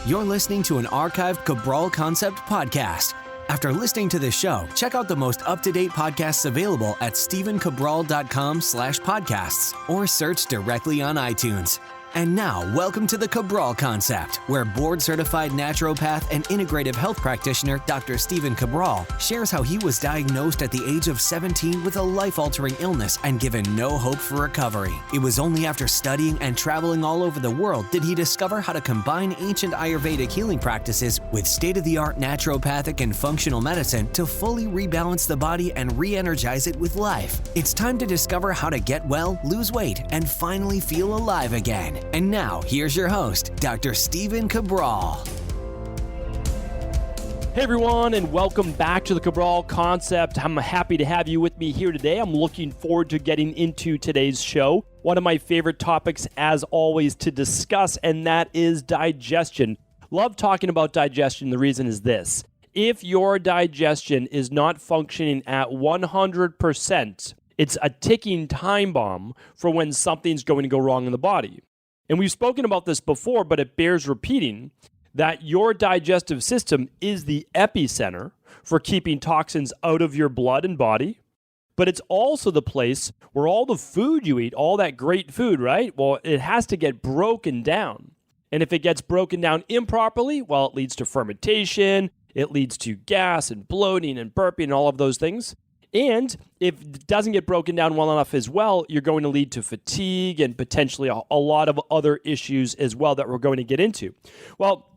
You're listening to an archived Cabral Concept podcast. After listening to this show, check out the most up-to-date podcasts available at stephencabral.com/podcasts or search directly on iTunes. And now, welcome to the Cabral Concept, where board-certified naturopath and integrative health practitioner Dr. Stephen Cabral shares how he was diagnosed at the age of 17 with a life-altering illness and given no hope for recovery. It was only after studying and traveling all over the world did he discover how to combine ancient Ayurvedic healing practices with state-of-the-art naturopathic and functional medicine to fully rebalance the body and re-energize it with life. It's time to discover how to get well, lose weight, and finally feel alive again. And now, here's your host, Dr. Stephen Cabral. Hey everyone, and welcome back to the Cabral Concept. I'm happy to have you with me here today. I'm looking forward to getting into today's show. One of my favorite topics, as always, to discuss, and that is digestion. Love talking about digestion. The reason is this. If your digestion is not functioning at 100%, it's a ticking time bomb for when something's going to go wrong in the body. And we've spoken about this before, but it bears repeating that your digestive system is the epicenter for keeping toxins out of your blood and body, but it's also the place where all the food you eat, all that great food, right? Well, it has to get broken down. And if it gets broken down improperly, well, it leads to fermentation, it leads to gas and bloating and burping and all of those things. And if it doesn't get broken down well enough as well, you're going to lead to fatigue and potentially a lot of other issues as well that we're going to get into. Well,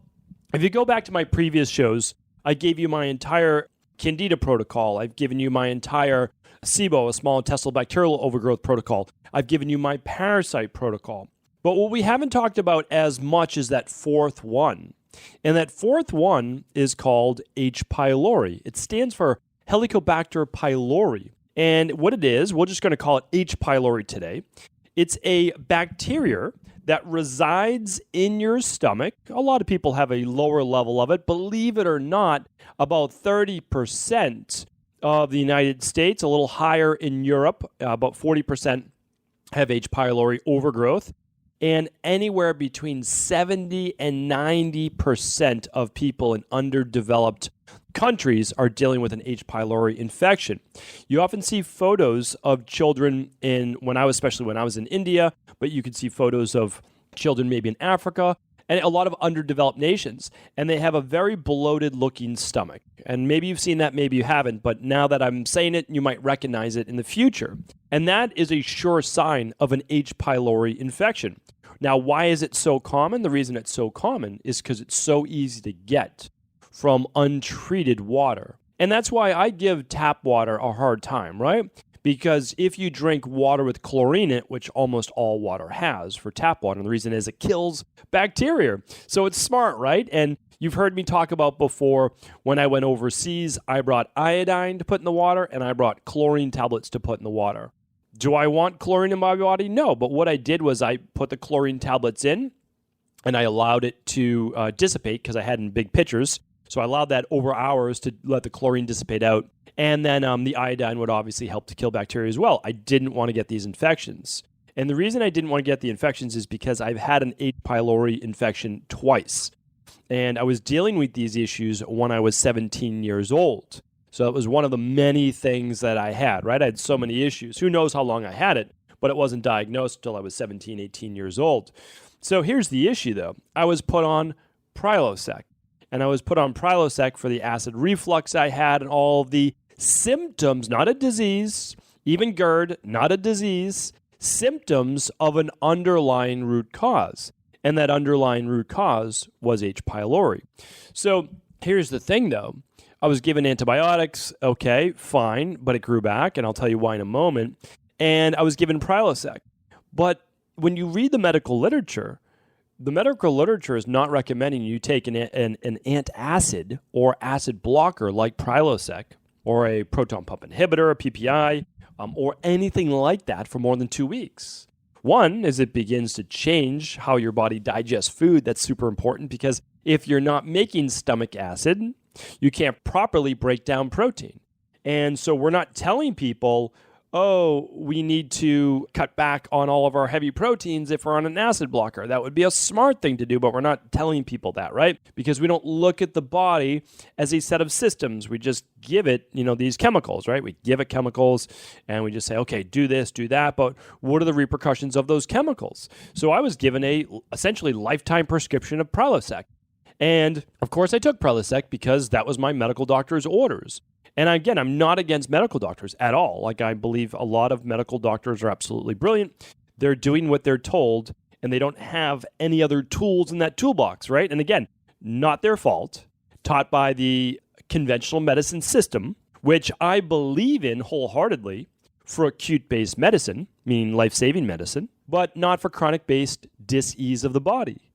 if you go back to my previous shows, I gave you my entire Candida protocol. I've given you my entire SIBO, a small intestinal bacterial overgrowth protocol. I've given you my parasite protocol. But what we haven't talked about as much is that fourth one. And that fourth one is called H. pylori. It stands for Helicobacter pylori. And what it is, we're just going to call it H. pylori today. It's a bacteria that resides in your stomach. A lot of people have a lower level of it. Believe it or not, about 30% of the United States, a little higher in Europe, about 40% have H. pylori overgrowth. And anywhere between 70 and 90% of people in underdeveloped countries are dealing with an H. pylori infection. You often see photos of children especially when I was in India, but you can see photos of children maybe in Africa and a lot of underdeveloped nations, and they have a very bloated looking stomach. And maybe you've seen that, maybe you haven't, but now that I'm saying it, you might recognize it in the future. And that is a sure sign of an H. pylori infection. Now, why is it so common? The reason it's so common is because it's so easy to get from untreated water. And that's why I give tap water a hard time, right? Because if you drink water with chlorine in it, which almost all water has for tap water, and the reason is it kills bacteria. So it's smart, right? And you've heard me talk about before, when I went overseas, I brought iodine to put in the water, and I brought chlorine tablets to put in the water. Do I want chlorine in my body? No, but what I did was I put the chlorine tablets in, and I allowed it to dissipate because I had in big pitchers. So I allowed that over hours to let the chlorine dissipate out. And then the iodine would obviously help to kill bacteria as well. I didn't want to get these infections. And the reason I didn't want to get the infections is because I've had an H. pylori infection twice. And I was dealing with these issues when I was 17 years old. So it was one of the many things that I had, right? I had so many issues. Who knows how long I had it, but it wasn't diagnosed until I was 17, 18 years old. So here's the issue, though. I was put on Prilosec. And I was put on Prilosec for the acid reflux I had and all the symptoms, not a disease, even GERD, not a disease, symptoms of an underlying root cause. And that underlying root cause was H. pylori. So here's the thing, though. I was given antibiotics, okay, fine, but it grew back, and I'll tell you why in a moment. And I was given Prilosec. But when you read the medical literature is not recommending you take an antacid or acid blocker like Prilosec or a proton pump inhibitor, a PPI, or anything like that for more than 2 weeks. One is it begins to change how your body digests food. That's super important because if you're not making stomach acid, you can't properly break down protein. And so we're not telling people oh, we need to cut back on all of our heavy proteins if we're on an acid blocker. That would be a smart thing to do, but we're not telling people that, right? Because we don't look at the body as a set of systems. We just give it, these chemicals, right? We give it chemicals and we just say, okay, do this, do that. But what are the repercussions of those chemicals? So I was given a essentially lifetime prescription of Prilosec. And of course I took Prilosec because that was my medical doctor's orders. And again, I'm not against medical doctors at all. Like, I believe a lot of medical doctors are absolutely brilliant. They're doing what they're told, and they don't have any other tools in that toolbox, right? And again, not their fault. Taught by the conventional medicine system, which I believe in wholeheartedly for acute-based medicine, meaning life-saving medicine, but not for chronic-based dis-ease of the body.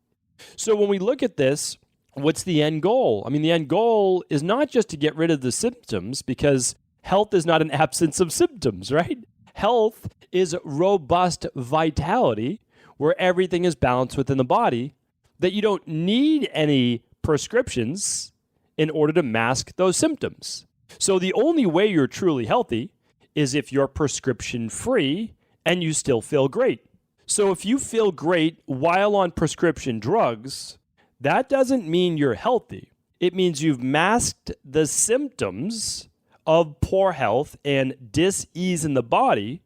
So when we look at this, what's the end goal? I mean, the end goal is not just to get rid of the symptoms, because health is not an absence of symptoms, right? Health is robust vitality where everything is balanced within the body, that you don't need any prescriptions in order to mask those symptoms. So the only way you're truly healthy is if you're prescription free and you still feel great. So if you feel great while on prescription drugs, that doesn't mean you're healthy. It means you've masked the symptoms of poor health and dis-ease in the body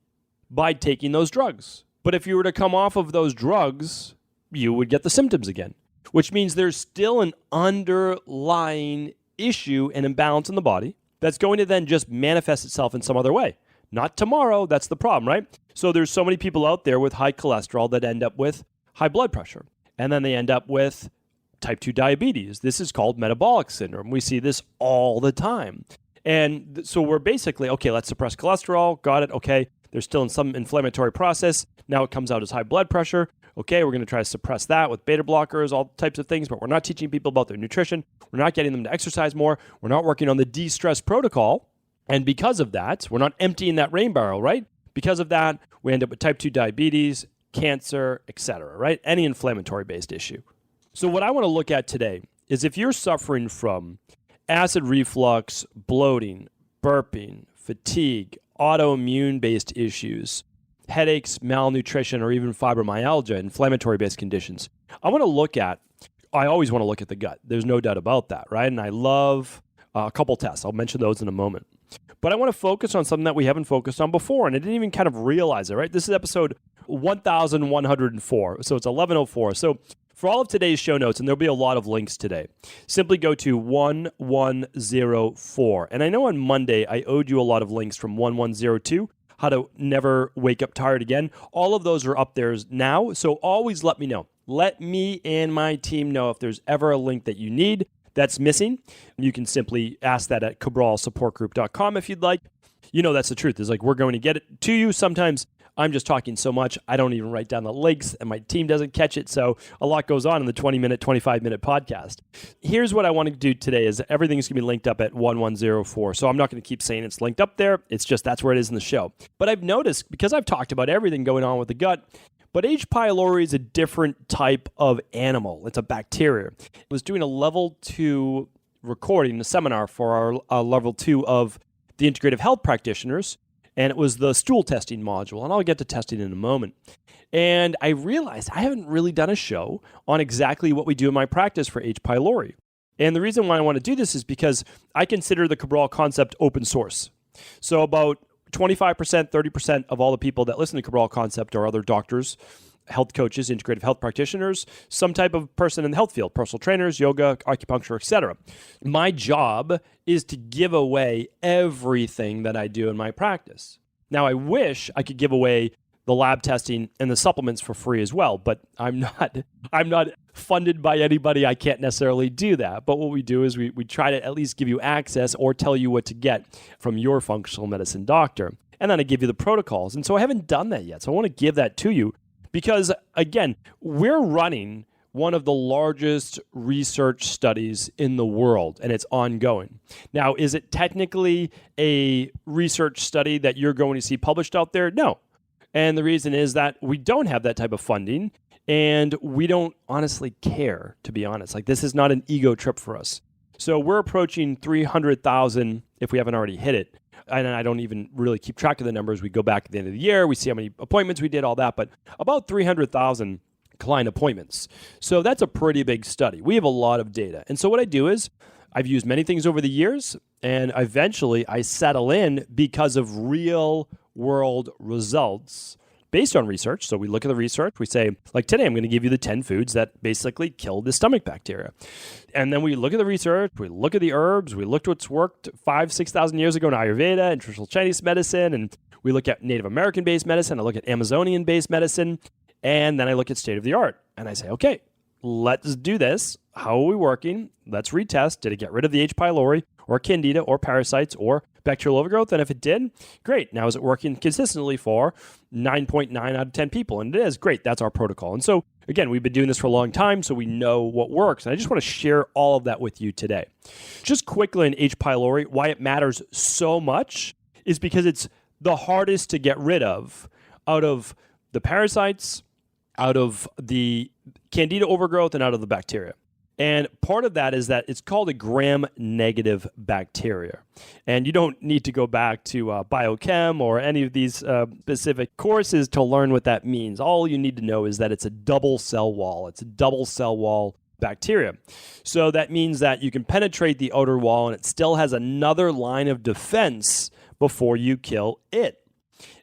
by taking those drugs. But if you were to come off of those drugs, you would get the symptoms again, which means there's still an underlying issue and imbalance in the body that's going to then just manifest itself in some other way. Not tomorrow, that's the problem, right? So there's so many people out there with high cholesterol that end up with high blood pressure, and then they end up with type 2 diabetes. This is called metabolic syndrome. We see this all the time. And so we're basically, okay, let's suppress cholesterol. Got it. Okay, there's still in some inflammatory process. Now it comes out as high blood pressure. Okay, we're going to try to suppress that with beta blockers, all types of things, but we're not teaching people about their nutrition. We're not getting them to exercise more. We're not working on the de-stress protocol. And because of that, we're not emptying that rain barrel, right? Because of that, we end up with type 2 diabetes, cancer, etc., right? Any inflammatory-based issue. So what I want to look at today is if you're suffering from acid reflux, bloating, burping, fatigue, autoimmune-based issues, headaches, malnutrition, or even fibromyalgia, inflammatory-based conditions, I always want to look at the gut. There's no doubt about that, right? And I love a couple tests. I'll mention those in a moment. But I want to focus on something that we haven't focused on before, and I didn't even kind of realize it, right? This is episode 1104, so it's 1104. So for all of today's show notes, and there'll be a lot of links today, simply go to 1104. And I know on Monday I owed you a lot of links from 1102, how to never wake up tired again. All of those are up there now, so always let me know. Let me and my team know if there's ever a link that you need that's missing. You can simply ask that at cabralsupportgroup.com if you'd like. That's the truth. It's like we're going to get it to you. Sometimes I'm just talking so much, I don't even write down the links, and my team doesn't catch it. So a lot goes on in the 20-minute, 25-minute podcast. Here's what I want to do today is everything's going to be linked up at 1104. So I'm not going to keep saying it's linked up there. It's just that's where it is in the show. But I've noticed, because I've talked about everything going on with the gut, but H. pylori is a different type of animal. It's a bacteria. I was doing a level 2 recording, a seminar for our level 2 of the integrative health practitioners, and it was the stool testing module, and I'll get to testing in a moment. And I realized I haven't really done a show on exactly what we do in my practice for H. pylori. And the reason why I want to do this is because I consider the Cabral concept open source. So about 25%, 30% of all the people that listen to Cabral Concept are other doctors, health coaches, integrative health practitioners, some type of person in the health field, personal trainers, yoga, acupuncture, etc. My job is to give away everything that I do in my practice. Now, I wish I could give away the lab testing and the supplements for free as well, but I'm not funded by anybody. I can't necessarily do that. But what we do is we try to at least give you access or tell you what to get from your functional medicine doctor. And then I give you the protocols. And so I haven't done that yet. So I want to give that to you because, again, we're running one of the largest research studies in the world, and it's ongoing. Now, is it technically a research study that you're going to see published out there? No. And the reason is that we don't have that type of funding, and we don't honestly care, to be honest. Like, this is not an ego trip for us. So we're approaching 300,000, if we haven't already hit it, and I don't even really keep track of the numbers. We go back at the end of the year, we see how many appointments we did, all that, but about 300,000 client appointments. So that's a pretty big study. We have a lot of data. And so what I do is I've used many things over the years, and eventually I settle in because of real world results based on research. So we look at the research, we say, like today, I'm going to give you the 10 foods that basically kill the stomach bacteria. And then we look at the research, we look at the herbs, we looked at what's worked 5,000-6,000 years ago in Ayurveda and traditional Chinese medicine, and we look at Native American-based medicine, I look at Amazonian-based medicine, and then I look at state of the art. And I say, okay, let's do this. How are we working? Let's retest. Did it get rid of the H. pylori or candida or parasites or bacterial overgrowth? And if it did, great. Now, is it working consistently for 9.9 out of 10 people? And it is. Great. That's our protocol. And so, again, we've been doing this for a long time, so we know what works. And I just want to share all of that with you today. Just quickly on H. pylori, why it matters so much is because it's the hardest to get rid of out of the parasites, out of the candida overgrowth, and out of the bacteria. And part of that is that it's called a gram-negative bacteria. And you don't need to go back to biochem or any of these specific courses to learn what that means. All you need to know is that it's a double cell wall. It's a double cell wall bacteria. So that means that you can penetrate the outer wall and it still has another line of defense before you kill it.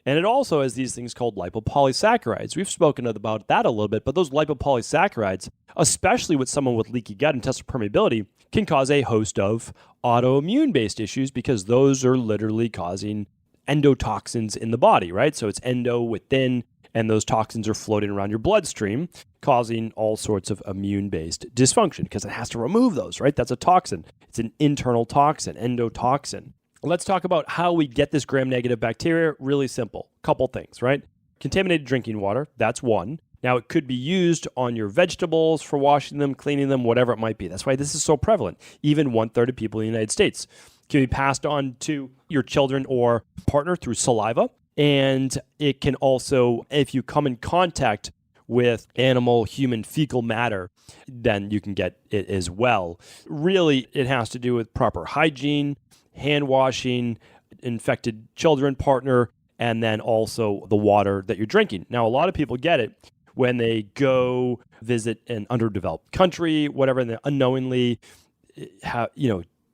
And it also has these things called lipopolysaccharides. We've spoken about that a little bit, but those lipopolysaccharides, especially with someone with leaky gut and intestinal permeability, can cause a host of autoimmune-based issues because those are literally causing endotoxins in the body, right? So it's endo within, and those toxins are floating around your bloodstream, causing all sorts of immune-based dysfunction because it has to remove those, right? That's a toxin. It's an internal toxin, endotoxin. Let's talk about how we get this gram-negative bacteria. Really simple. Couple things, right? Contaminated drinking water, that's one. Now, it could be used on your vegetables for washing them, cleaning them, whatever it might be. That's why this is so prevalent. Even 1/3 of people in the United States can be passed on to your children or partner through saliva. And it can also, if you come in contact with animal, human fecal matter, then you can get it as well. Really, it has to do with proper hygiene, hand washing, infected children, partner, and then also the water that you're drinking. Now, a lot of people get it when they go visit an underdeveloped country, whatever, and they unknowingly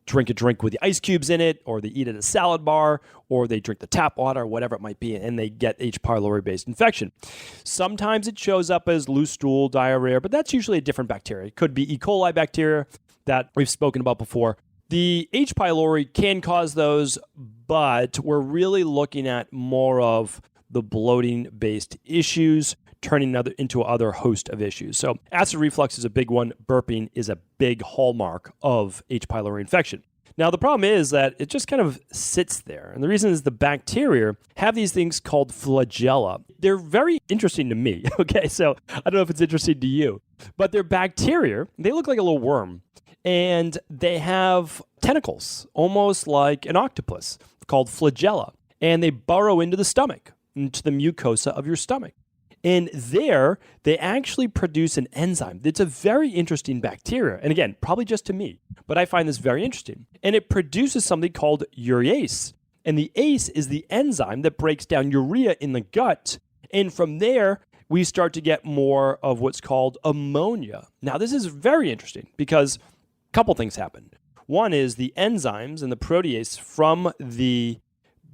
drink a drink with the ice cubes in it, or they eat at a salad bar, or they drink the tap water, whatever it might be, and they get H. pylori-based infection. Sometimes it shows up as loose stool, diarrhea, but that's usually a different bacteria. It could be E. coli bacteria that we've spoken about before. The H. pylori can cause those, but we're really looking at more of the bloating-based issues, turning into other host of issues. So acid reflux is a big one. Burping is a big hallmark of H. pylori infection. Now, the problem is that it just kind of sits there. And the reason is the bacteria have these things called flagella. They're very interesting to me. Okay, so I don't know if it's interesting to you, but they're bacteria. They look like a little worm. And they have tentacles, almost like an octopus, called flagella. And they burrow into the stomach, into the mucosa of your stomach. And there, they actually produce an enzyme. It's a very interesting bacteria. And again, probably just to me, but I find this very interesting. And it produces something called urease. And the ACE is the enzyme that breaks down urea in the gut. And from there, we start to get more of what's called ammonia. Now, this is very interesting because couple things happen. One is the enzymes and the protease from the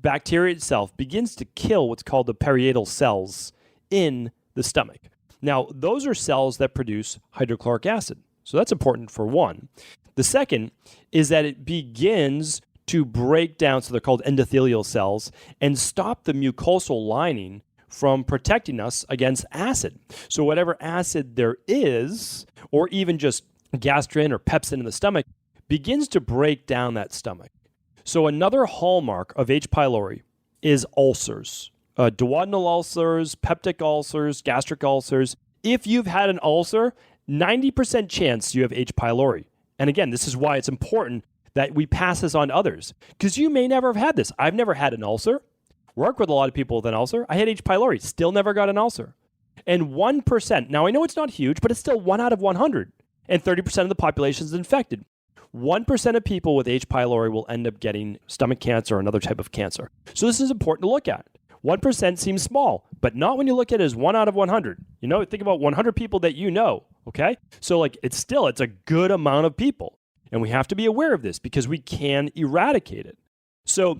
bacteria itself begins to kill what's called the parietal cells in the stomach. Now, those are cells that produce hydrochloric acid. So that's important for one. The second is that it begins to break down, so they're called endothelial cells, and stop the mucosal lining from protecting us against acid. So whatever acid there is, or even just gastrin or pepsin in the stomach, begins to break down that stomach. So another hallmark of H. pylori is ulcers, duodenal ulcers, peptic ulcers, gastric ulcers. If you've had an ulcer, 90% chance you have H. pylori. And again, this is why it's important that we pass this on to others, because you may never have had this. I've never had an ulcer. Work with a lot of people with an ulcer. I had H. pylori, still never got an ulcer. And 1%, now I know it's not huge, but it's still 1 out of 100. And 30% of the population is infected. 1% of people with H. pylori will end up getting stomach cancer or another type of cancer. So this is important to look at. 1% seems small, but not when you look at it as 1 out of 100. Think about 100 people that you know, okay? So it's a good amount of people. And we have to be aware of this because we can eradicate it. So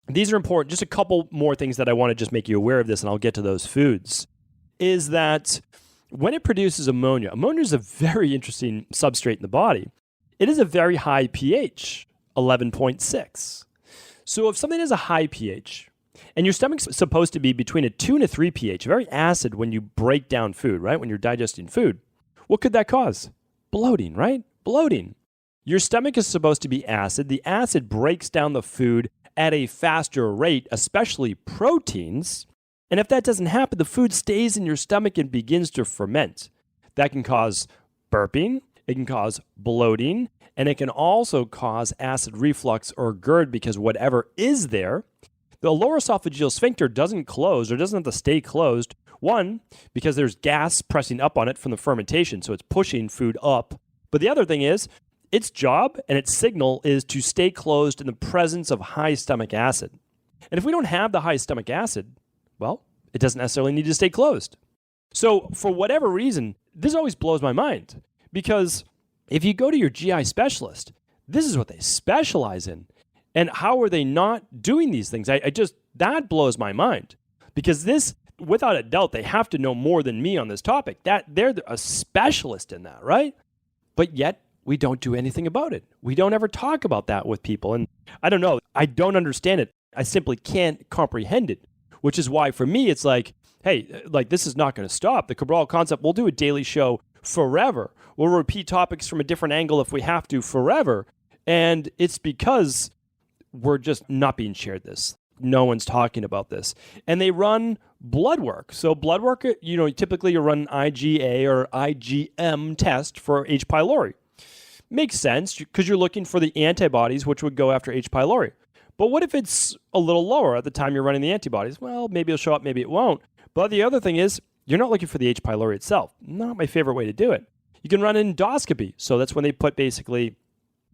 these are important. Just a couple more things that I want to just make you aware of this, and I'll get to those foods, is that when it produces ammonia is a very interesting substrate in the body. It is a very high pH, 11.6. So if something has a high pH, and your stomach's supposed to be between a 2 and a 3 pH, very acid when you break down food, right? When you're digesting food, what could that cause? Bloating, right? Bloating. Your stomach is supposed to be acid. The acid breaks down the food at a faster rate, especially proteins. And if that doesn't happen, the food stays in your stomach and begins to ferment. That can cause burping, it can cause bloating, and it can also cause acid reflux or GERD because whatever is there, the lower esophageal sphincter doesn't close or doesn't have to stay closed. One, because there's gas pressing up on it from the fermentation, so it's pushing food up. But the other thing is, its job and its signal is to stay closed in the presence of high stomach acid. And if we don't have the high stomach acid, well, it doesn't necessarily need to stay closed. So for whatever reason, this always blows my mind because if you go to your GI specialist, this is what they specialize in. And how are they not doing these things? That blows my mind because this, without a doubt, they have to know more than me on this topic. That they're a specialist in that, right? But yet we don't do anything about it. We don't ever talk about that with people. And I don't know. I don't understand it. I simply can't comprehend it, which is why for me, it's hey, this is not going to stop. The Cabral concept, we'll do a daily show forever. We'll repeat topics from a different angle if we have to forever. And it's because we're just not being shared this. No one's talking about this. And they run blood work. So blood work, typically you run an IgA or IgM test for H. pylori. Makes sense because you're looking for the antibodies which would go after H. pylori. But what if it's a little lower at the time you're running the antibodies? Well, maybe it'll show up, maybe it won't. But the other thing is, you're not looking for the H. pylori itself. Not my favorite way to do it. You can run endoscopy. So that's when they put basically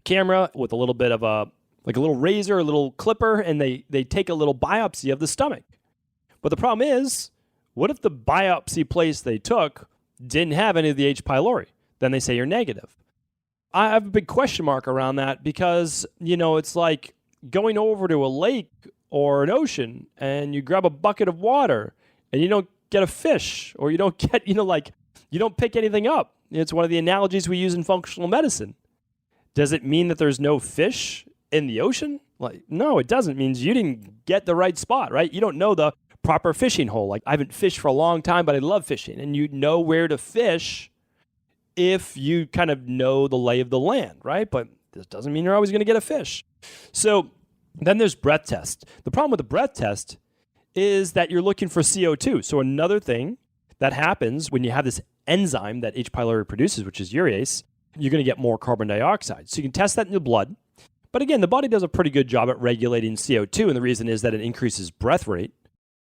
camera with a little bit of a little razor, a little clipper, and they take a little biopsy of the stomach. But the problem is, what if the biopsy place they took didn't have any of the H. pylori? Then they say you're negative. I have a big question mark around that because, it's like going over to a lake or an ocean and you grab a bucket of water and you don't get a fish or you don't get, you don't pick anything up. It's one of the analogies we use in functional medicine. Does it mean that there's no fish in the ocean? No, it doesn't. It means you didn't get the right spot, right? You don't know the proper fishing hole. I haven't fished for a long time, but I love fishing. And you know where to fish if you kind of know the lay of the land, right? But this doesn't mean you're always going to get a fish. So then there's breath test. The problem with the breath test is that you're looking for CO2. So another thing that happens when you have this enzyme that H. pylori produces, which is urease, you're going to get more carbon dioxide. So you can test that in the blood. But again, the body does a pretty good job at regulating CO2, and the reason is that it increases breath rate.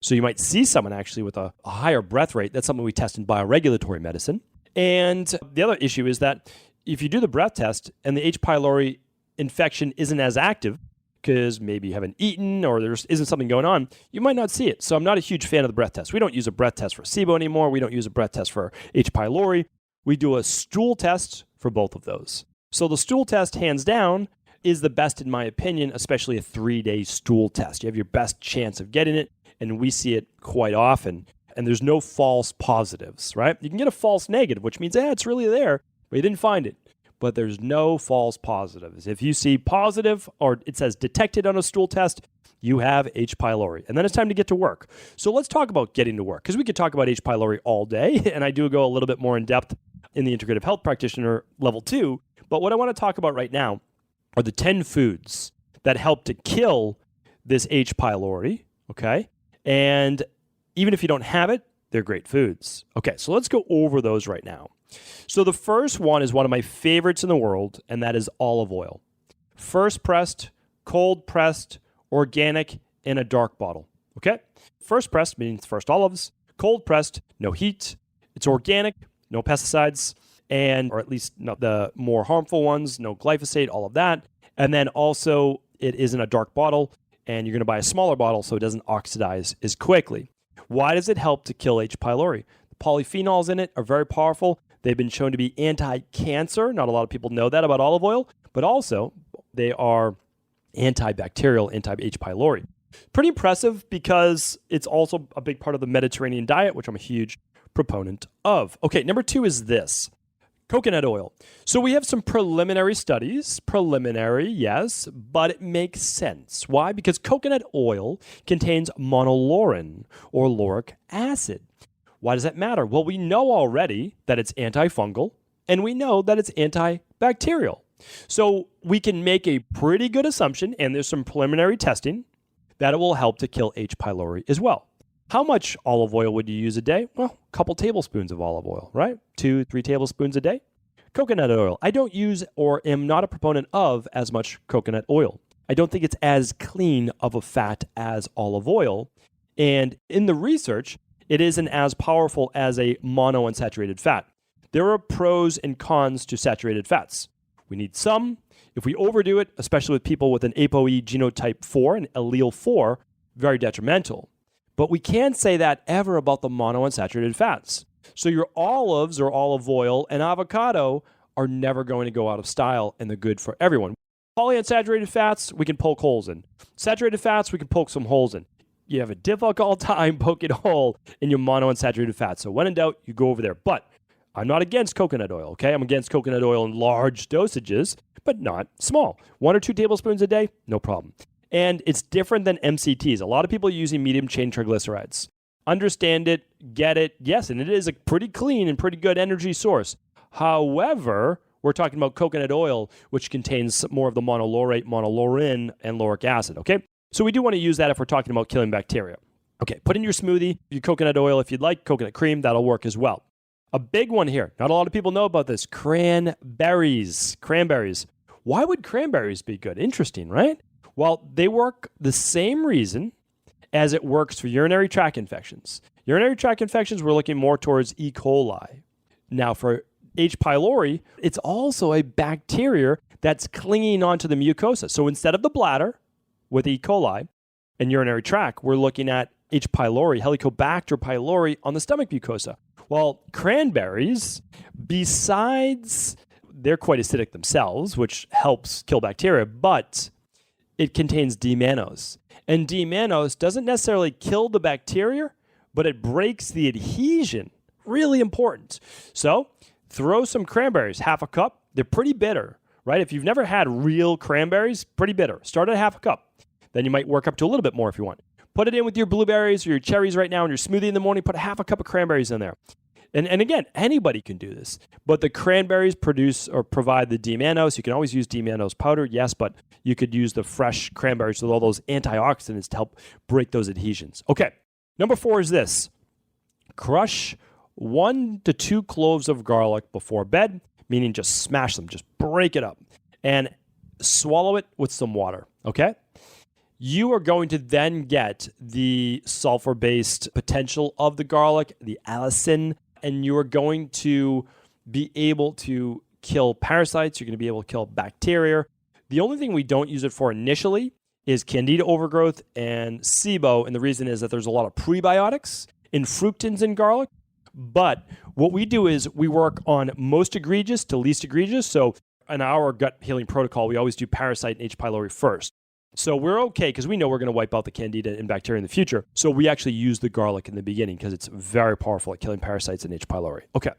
So you might see someone actually with a higher breath rate. That's something we test in bioregulatory medicine. And the other issue is that if you do the breath test and the H. pylori infection isn't as active, because maybe you haven't eaten or there isn't something going on, you might not see it. So I'm not a huge fan of the breath test. We don't use a breath test for SIBO anymore. We don't use a breath test for H. pylori. We do a stool test for both of those. So the stool test, hands down, is the best in my opinion, especially a 3-day stool test. You have your best chance of getting it, and we see it quite often. And there's no false positives, right? You can get a false negative, which means, it's really there, but you didn't find it. But there's no false positives. If you see positive or it says detected on a stool test, you have H. pylori. And then it's time to get to work. So let's talk about getting to work, because we could talk about H. pylori all day, and I do go a little bit more in depth in the Integrative Health Practitioner level 2. But what I want to talk about right now are the 10 foods that help to kill this H. pylori, okay? And even if you don't have it, they're great foods. Okay, so let's go over those right now. So the first one is one of my favorites in the world, and that is olive oil. First pressed, cold pressed, organic, in a dark bottle, okay? First pressed means first olives. Cold pressed, no heat. It's organic, no pesticides. or at least not the more harmful ones, no glyphosate, all of that. And then also it is in a dark bottle, and you're going to buy a smaller bottle so it doesn't oxidize as quickly. Why does it help to kill H. pylori? The polyphenols in it are very powerful. They've been shown to be anti-cancer. Not a lot of people know that about olive oil, but also they are antibacterial, anti-H. pylori. Pretty impressive because it's also a big part of the Mediterranean diet, which I'm a huge proponent of. Okay, number 2 is this. Coconut oil. So we have some preliminary studies. Preliminary, yes, but it makes sense. Why? Because coconut oil contains monolaurin or lauric acid. Why does that matter? Well, we know already that it's antifungal, and we know that it's antibacterial. So we can make a pretty good assumption, and there's some preliminary testing, that it will help to kill H. pylori as well. How much olive oil would you use a day? Well, a couple tablespoons of olive oil, right? 2-3 tablespoons a day. Coconut oil. I don't use or am not a proponent of as much coconut oil. I don't think it's as clean of a fat as olive oil. And in the research, it isn't as powerful as a monounsaturated fat. There are pros and cons to saturated fats. We need some. If we overdo it, especially with people with an ApoE genotype 4 and allele 4, very detrimental. But we can't say that ever about the monounsaturated fats. So your olives or olive oil and avocado are never going to go out of style, and they're good for everyone. Polyunsaturated fats, we can poke holes in. Saturated fats, we can poke some holes in. You have a difficult time poking a hole in your monounsaturated fats. So when in doubt, you go over there. But I'm not against coconut oil, okay? I'm against coconut oil in large dosages, but not small. 1 or 2 tablespoons a day, no problem. And it's different than MCTs. A lot of people are using medium chain triglycerides. Understand it, get it, yes, and it is a pretty clean and pretty good energy source. However, we're talking about coconut oil, which contains more of the monolaurate, monolaurin, and lauric acid, okay? So we do want to use that if we're talking about killing bacteria. Okay, put in your smoothie, your coconut oil if you'd like, coconut cream, that'll work as well. A big one here, not a lot of people know about this, cranberries. Cranberries. Why would cranberries be good? Interesting, right? Well, they work the same reason as it works for urinary tract infections. Urinary tract infections, we're looking more towards E. coli. Now, for H. pylori, it's also a bacteria that's clinging onto the mucosa. So instead of the bladder with E. coli and urinary tract, we're looking at H. pylori, Helicobacter pylori on the stomach mucosa. Well, cranberries, besides they're quite acidic themselves, which helps kill bacteria, but it contains D-mannose. And D-mannose doesn't necessarily kill the bacteria, but it breaks the adhesion. Really important. So throw some cranberries, half a cup. They're pretty bitter, right? If you've never had real cranberries, pretty bitter. Start at half a cup. Then you might work up to a little bit more if you want. Put it in with your blueberries or your cherries right now in your smoothie in the morning. Put half a cup of cranberries in there. And again, anybody can do this. But the cranberries produce or provide the D-mannose. You can always use D-mannose powder, yes, but you could use the fresh cranberries with all those antioxidants to help break those adhesions. Okay, number 4 is this. Crush 1 to 2 cloves of garlic before bed, meaning just smash them, just break it up, and swallow it with some water, okay? You are going to then get the sulfur-based potential of the garlic, the allicin, and you are going to be able to kill parasites. You're going to be able to kill bacteria. The only thing we don't use it for initially is candida overgrowth and SIBO, and the reason is that there's a lot of prebiotics in fructans in garlic. But what we do is we work on most egregious to least egregious. So in our gut healing protocol, we always do parasite and H. pylori first. So we're okay because we know we're going to wipe out the candida and bacteria in the future. So we actually use the garlic in the beginning because it's very powerful at killing parasites and H. pylori. Okay.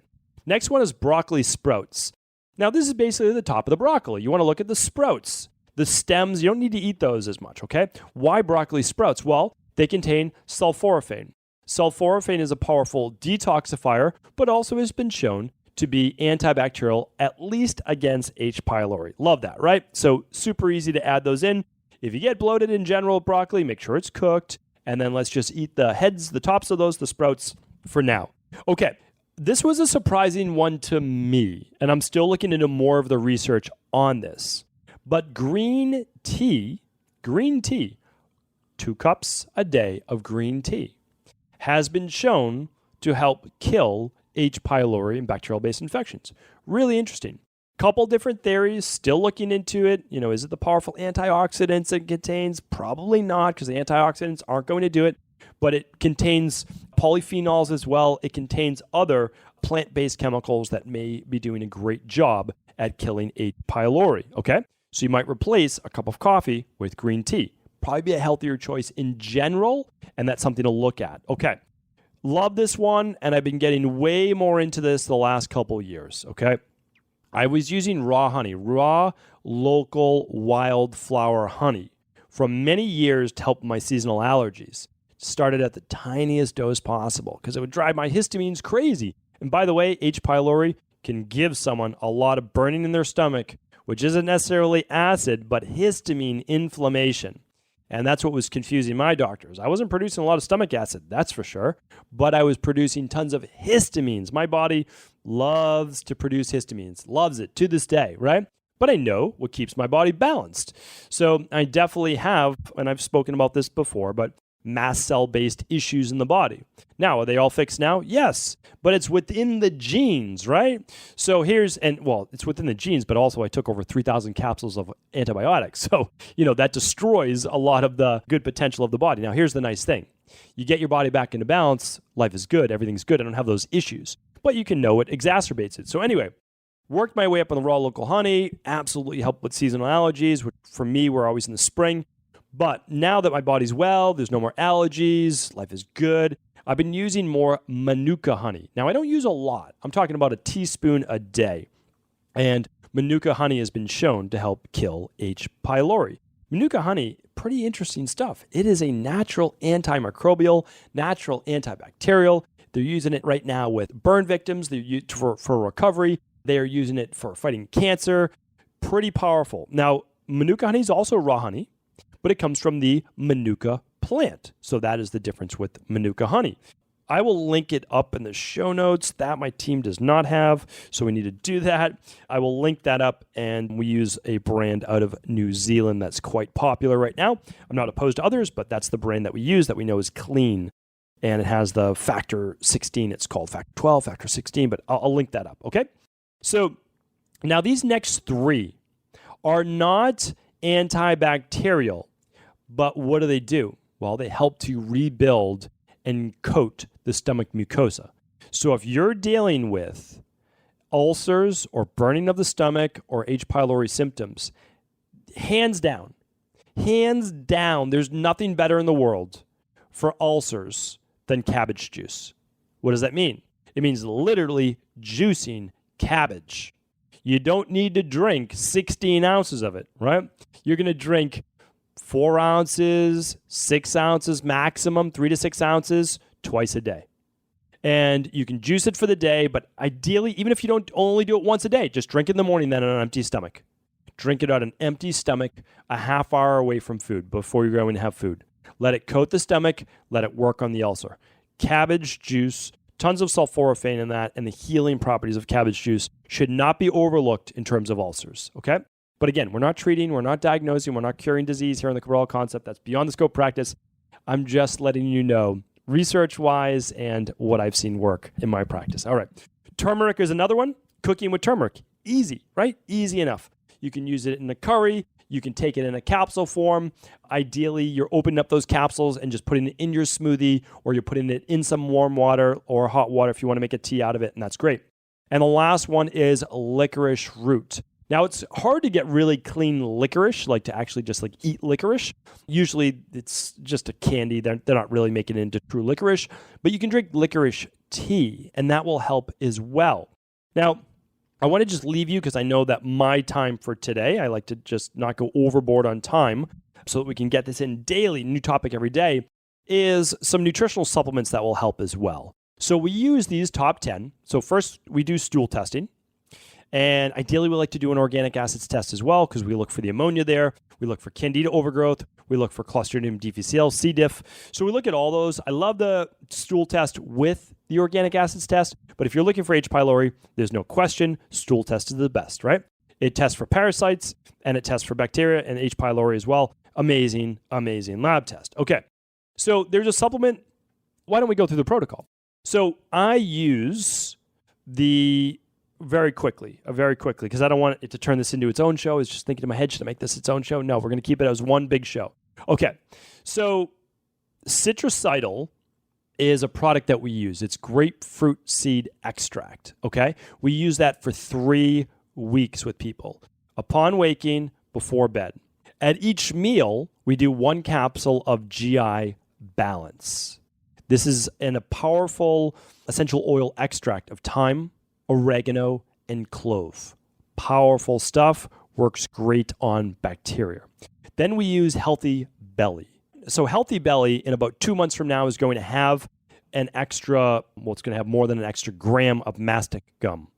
Next one is broccoli sprouts. Now this is basically the top of the broccoli. You want to look at the sprouts. The stems, you don't need to eat those as much, okay? Why broccoli sprouts? Well, they contain sulforaphane. Sulforaphane is a powerful detoxifier, but also has been shown to be antibacterial, at least against H. pylori. Love that, right? So super easy to add those in. If you get bloated in general with broccoli, make sure it's cooked, and then let's just eat the heads, the tops of those, the sprouts for now. Okay, this was a surprising one to me, and I'm still looking into more of the research on this. But green tea, 2 cups a day of green tea, has been shown to help kill H. pylori and bacterial-based infections. Really interesting. Couple different theories, still looking into it. Is it the powerful antioxidants it contains? Probably not, because the antioxidants aren't going to do it, but it contains polyphenols as well. It contains other plant-based chemicals that may be doing a great job at killing H. pylori, okay? So you might replace a cup of coffee with green tea. Probably be a healthier choice in general, and that's something to look at. Okay, love this one, and I've been getting way more into this the last couple years, okay? I was using raw honey, raw local wildflower honey for many years to help my seasonal allergies. Started at the tiniest dose possible because it would drive my histamines crazy. And by the way, H. pylori can give someone a lot of burning in their stomach, which isn't necessarily acid, but histamine inflammation. And that's what was confusing my doctors. I wasn't producing a lot of stomach acid, that's for sure, but I was producing tons of histamines. My body loves to produce histamines, loves it to this day, right? But I know what keeps my body balanced. So I definitely have, and I've spoken about this before, but mast cell-based issues in the body. Now, are they all fixed now? Yes, but it's within the genes, right? So it's within the genes, but also I took over 3,000 capsules of antibiotics. So, that destroys a lot of the good potential of the body. Now, here's the nice thing. You get your body back into balance, life is good, everything's good, I don't have those issues. But you can know it exacerbates it. So anyway, worked my way up on the raw local honey, absolutely helped with seasonal allergies, which for me were always in the spring. But now that my body's well, there's no more allergies, life is good, I've been using more Manuka honey. Now, I don't use a lot. I'm talking about a teaspoon a day. And Manuka honey has been shown to help kill H. pylori. Manuka honey, pretty interesting stuff. It is a natural antimicrobial, natural antibacterial. They're using it right now with burn victims. They're used for recovery. They are using it for fighting cancer. Pretty powerful. Now, Manuka honey is also raw honey, but it comes from the Manuka plant. So that is the difference with Manuka honey. I will link it up in the show notes. That my team does not have, so we need to do that. I will link that up, and we use a brand out of New Zealand that's quite popular right now. I'm not opposed to others, but that's the brand that we use that we know is clean, and it has the factor 16. It's called factor 12, factor 16, but I'll link that up, okay? So now these next three are not antibacterial, but what do? Well, they help to rebuild and coat the stomach mucosa. So if you're dealing with ulcers or burning of the stomach or H. pylori symptoms, hands down, there's nothing better in the world for ulcers than cabbage juice. What does that mean? It means literally juicing cabbage. You don't need to drink 16 ounces of it, right? You're going to drink 4 ounces, 6 ounces maximum, 3 to 6 ounces twice a day. And you can juice it for the day, but ideally, even if you don't only do it once a day, just drink it in the morning then on an empty stomach. Drink it on an empty stomach a half hour away from food before you're going to have food. Let it coat the stomach, let it work on the ulcer. Cabbage juice, tons of sulforaphane in that, and the healing properties of cabbage juice should not be overlooked in terms of ulcers, okay? But again, we're not treating, we're not diagnosing, we're not curing disease here in the Cabral concept. That's beyond the scope practice. I'm just letting you know research-wise and what I've seen work in my practice. All right. Turmeric is another one. Cooking with turmeric. Easy, right? Easy enough. You can use it in a curry. You can take it in a capsule form. Ideally, you're opening up those capsules and just putting it in your smoothie, or you're putting it in some warm water or hot water if you want to make a tea out of it, and that's great. And the last one is licorice root. Now, it's hard to get really clean licorice, like to actually just like eat licorice. Usually, it's just a candy. They're not really making it into true licorice, but you can drink licorice tea, and that will help as well. Now, I want to just leave you because I know that my time for today, I like to just not go overboard on time so that we can get this in daily, new topic every day, is some nutritional supplements that will help as well. So we use these top 10. So first, we do stool testing. And ideally, we like to do an organic acids test as well because we look for the ammonia there. We look for candida overgrowth. We look for Clostridium difficile, C. diff. So we look at all those. I love the stool test with the organic acids test. But if you're looking for H. pylori, there's no question, stool test is the best, right? It tests for parasites and it tests for bacteria and H. pylori as well. Amazing, amazing lab test. Okay, so there's a supplement. Why don't we go through the protocol? So I use very quickly, because I don't want it to turn this into its own show. I was just thinking in my head, should I make this its own show? No, we're going to keep it as one big show. Okay, so Citricidal is a product that we use. It's grapefruit seed extract, okay? We use that for 3 weeks with people, upon waking, before bed. At each meal, we do 1 capsule of GI Balance. This is a powerful essential oil extract of thyme, oregano, and clove. Powerful stuff, works great on bacteria. Then we use Healthy Belly. So Healthy Belly, in about 2 months from now, is going to have it's going to have more than an extra gram of mastic gum.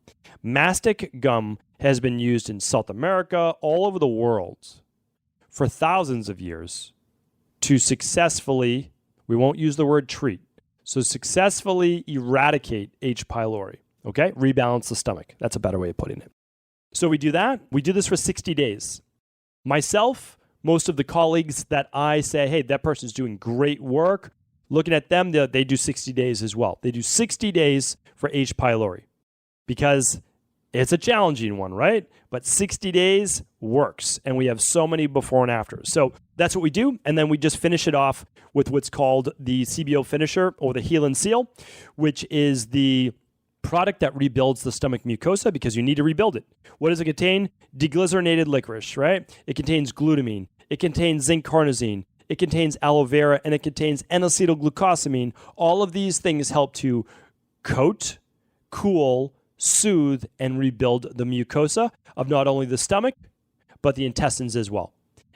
Mastic gum has been used in South America, all over the world, for thousands of years to successfully, we won't use the word treat, so successfully eradicate H. pylori, okay? Rebalance the stomach. That's a better way of putting it. So we do that. We do this for 60 days. Myself, most of the colleagues that I say, hey, that person's doing great work, looking at them, they do 60 days as well. They do 60 days for H. pylori because it's a challenging one, right? But 60 days works, and we have so many before and after. So that's what we do, and then we just finish it off with what's called the CBO finisher or the Heal and Seal, which is the product that rebuilds the stomach mucosa because you need to rebuild it. What does it contain? Deglycerinated licorice, right? It contains glutamine. It contains zinc carnosine. It contains aloe vera, and it contains N-acetylglucosamine. All of these things help to coat, cool, soothe, and rebuild the mucosa of not only the stomach, but the intestines as well.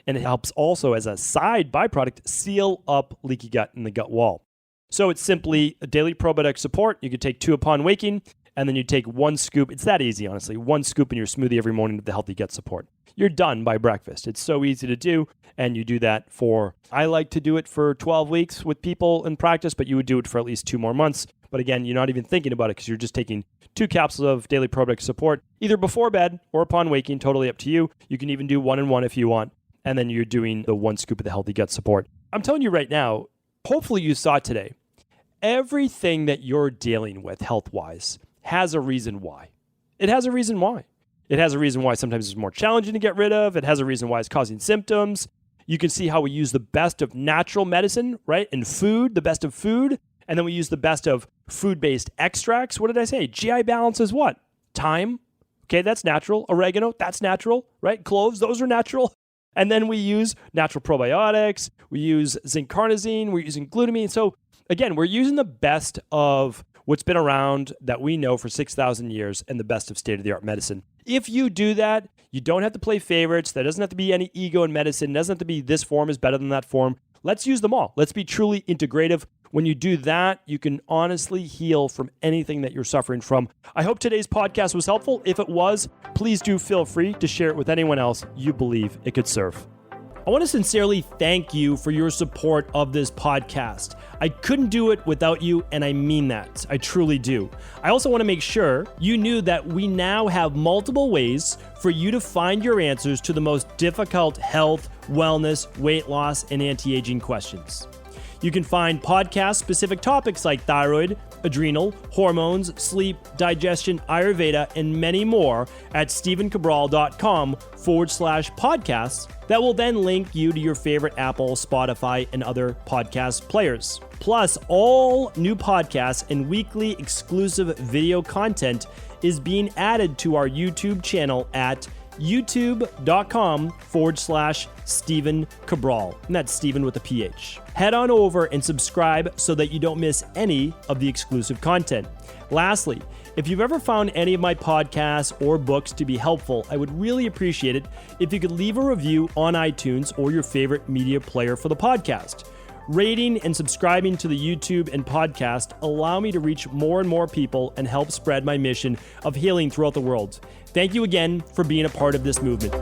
And it helps also, as a side byproduct, seal up leaky gut in the gut wall. So it's simply a daily probiotic support. You could take 2 upon waking, and then you take 1 scoop. It's that easy, honestly. 1 scoop in your smoothie every morning with the Healthy Gut Support. You're done by breakfast. It's so easy to do, and you do that I like to do it for 12 weeks with people in practice, but you would do it for at least 2 more months. But again, you're not even thinking about it because you're just taking 2 capsules of daily probiotic support, either before bed or upon waking, totally up to you. You can even do 1 and 1 if you want, and then you're doing the 1 scoop of the Healthy Gut Support. I'm telling you right now, hopefully you saw today, everything that you're dealing with health-wise has a reason why. It has a reason why. It has a reason why sometimes it's more challenging to get rid of. It has a reason why it's causing symptoms. You can see how we use the best of natural medicine, right? And food, the best of food. And then we use the best of food-based extracts. What did I say? GI Balance is what? Thyme. Okay, that's natural. Oregano, that's natural, right? Cloves, those are natural. And then we use natural probiotics. We use zinc carnosine. We're using glutamine. So again, we're using the best of what's been around that we know for 6,000 years and the best of state-of-the-art medicine. If you do that, you don't have to play favorites. There doesn't have to be any ego in medicine. It doesn't have to be this form is better than that form. Let's use them all. Let's be truly integrative. When you do that, you can honestly heal from anything that you're suffering from. I hope today's podcast was helpful. If it was, please do feel free to share it with anyone else you believe it could serve. I want to sincerely thank you for your support of this podcast. I couldn't do it without you, and I mean that. I truly do. I also want to make sure you knew that we now have multiple ways for you to find your answers to the most difficult health, wellness, weight loss, and anti-aging questions. You can find podcast-specific topics like thyroid, adrenal, hormones, sleep, digestion, Ayurveda, and many more at stevencabral.com/podcasts that will then link you to your favorite Apple, Spotify, and other podcast players. Plus, all new podcasts and weekly exclusive video content is being added to our YouTube channel at youtube.com/Steven Cabral. And that's Steven with a PH. Head on over and subscribe so that you don't miss any of the exclusive content. Lastly, if you've ever found any of my podcasts or books to be helpful, I would really appreciate it if you could leave a review on iTunes or your favorite media player for the podcast. Rating and subscribing to the YouTube and podcast allow me to reach more and more people and help spread my mission of healing throughout the world. Thank you again for being a part of this movement.